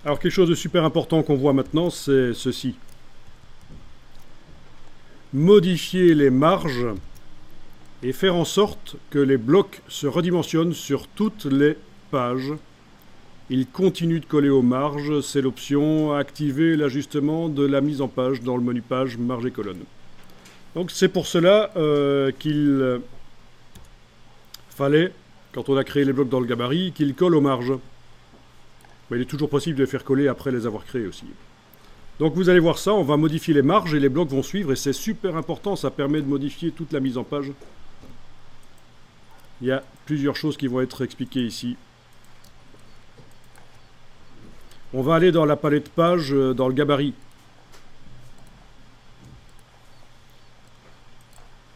Alors quelque chose de super important qu'on voit maintenant, c'est ceci. Modifier les marges et faire en sorte que les blocs se redimensionnent sur toutes les pages. Il continue de coller aux marges, c'est l'option activer l'ajustement de la mise en page dans le menu page marge et colonne. Donc c'est pour cela qu'il fallait, quand on a créé les blocs dans le gabarit, qu'ils collent aux marges. Mais il est toujours possible de les faire coller après les avoir créés aussi. Donc vous allez voir ça, on va modifier les marges et les blocs vont suivre et c'est super important, ça permet de modifier toute la mise en page. Il y a plusieurs choses qui vont être expliquées ici. On va aller dans la palette page, dans le gabarit.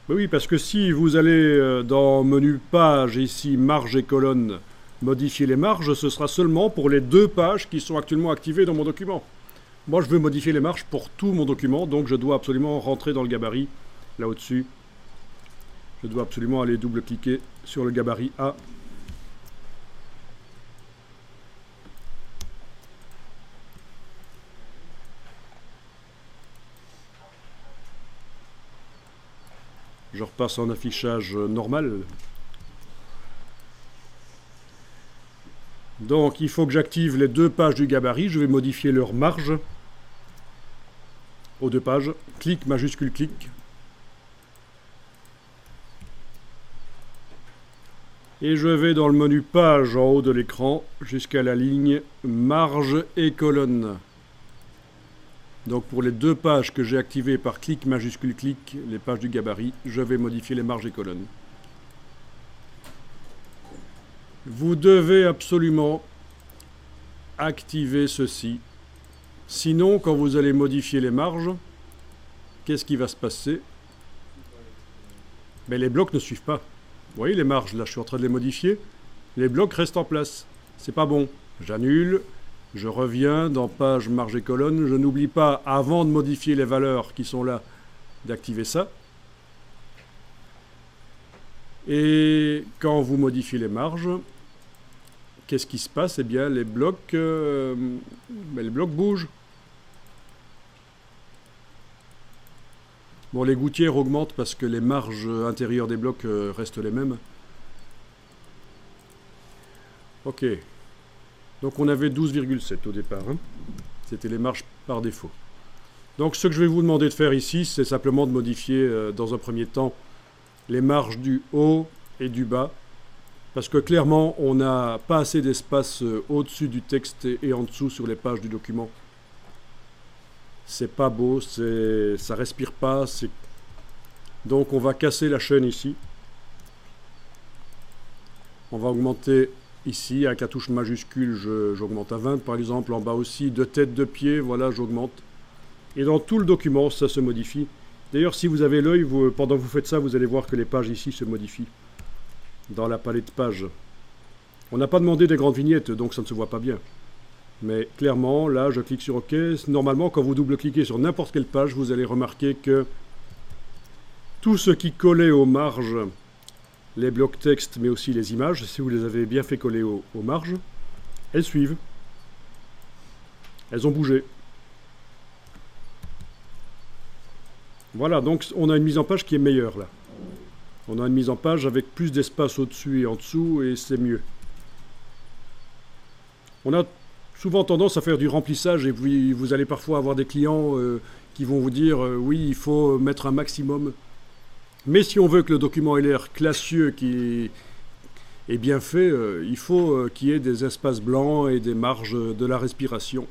Mais oui, parce que si vous allez dans menu page, ici marge et colonne, modifier les marges, ce sera seulement pour les 2 pages qui sont actuellement activées dans mon document. Moi, je veux modifier les marges pour tout mon document, donc je dois absolument rentrer dans le gabarit, là au-dessus. Je dois absolument aller double-cliquer sur le gabarit A. Je repasse en affichage normal. Donc il faut que j'active les 2 pages du gabarit. Je vais modifier leur marge aux 2 pages. Clic, majuscule, clic. Et je vais dans le menu page en haut de l'écran jusqu'à la ligne marge et colonne. Donc pour les 2 pages que j'ai activées par clic, majuscule, clic, les pages du gabarit, je vais modifier les marges et colonnes. Vous devez absolument activer ceci. Sinon, quand vous allez modifier les marges, qu'est-ce qui va se passer? Mais les blocs ne suivent pas. Vous voyez les marges, là je suis en train de les modifier. Les blocs restent en place. C'est pas bon. J'annule. Je reviens dans page marge et colonne. Je n'oublie pas, avant de modifier les valeurs qui sont là, d'activer ça. Et quand vous modifiez les marges, qu'est-ce qui se passe? Eh bien, les blocs bougent. Bon, les gouttières augmentent parce que les marges intérieures des blocs restent les mêmes. Ok. Donc on avait 12,7 au départ. Hein. C'était les marges par défaut. Donc ce que je vais vous demander de faire ici, c'est simplement de modifier dans un premier temps les marges du haut et du bas. Parce que clairement, on n'a pas assez d'espace au-dessus du texte et en dessous sur les pages du document. C'est pas beau, ça respire pas. Donc on va casser la chaîne ici. On va augmenter ici, avec la touche majuscule, j'augmente à 20 par exemple. En bas aussi, de tête, de pied, voilà, j'augmente. Et dans tout le document, ça se modifie. D'ailleurs, si vous avez l'œil, pendant que vous faites ça, vous allez voir que les pages ici se modifient. Dans la palette pages. On n'a pas demandé des grandes vignettes, donc ça ne se voit pas bien. Mais clairement, là, je clique sur OK. Normalement, quand vous double-cliquez sur n'importe quelle page, vous allez remarquer que tout ce qui collait aux marges, les blocs texte, mais aussi les images, si vous les avez bien fait coller aux marges, elles suivent. Elles ont bougé. Voilà, donc on a une mise en page qui est meilleure, là. On a une mise en page avec plus d'espace au-dessus et en dessous, et c'est mieux. On a souvent tendance à faire du remplissage, et vous allez parfois avoir des clients qui vont vous dire oui, il faut mettre un maximum. Mais si on veut que le document ait l'air classieux, qui est bien fait, il faut qu'il y ait des espaces blancs et des marges de la respiration.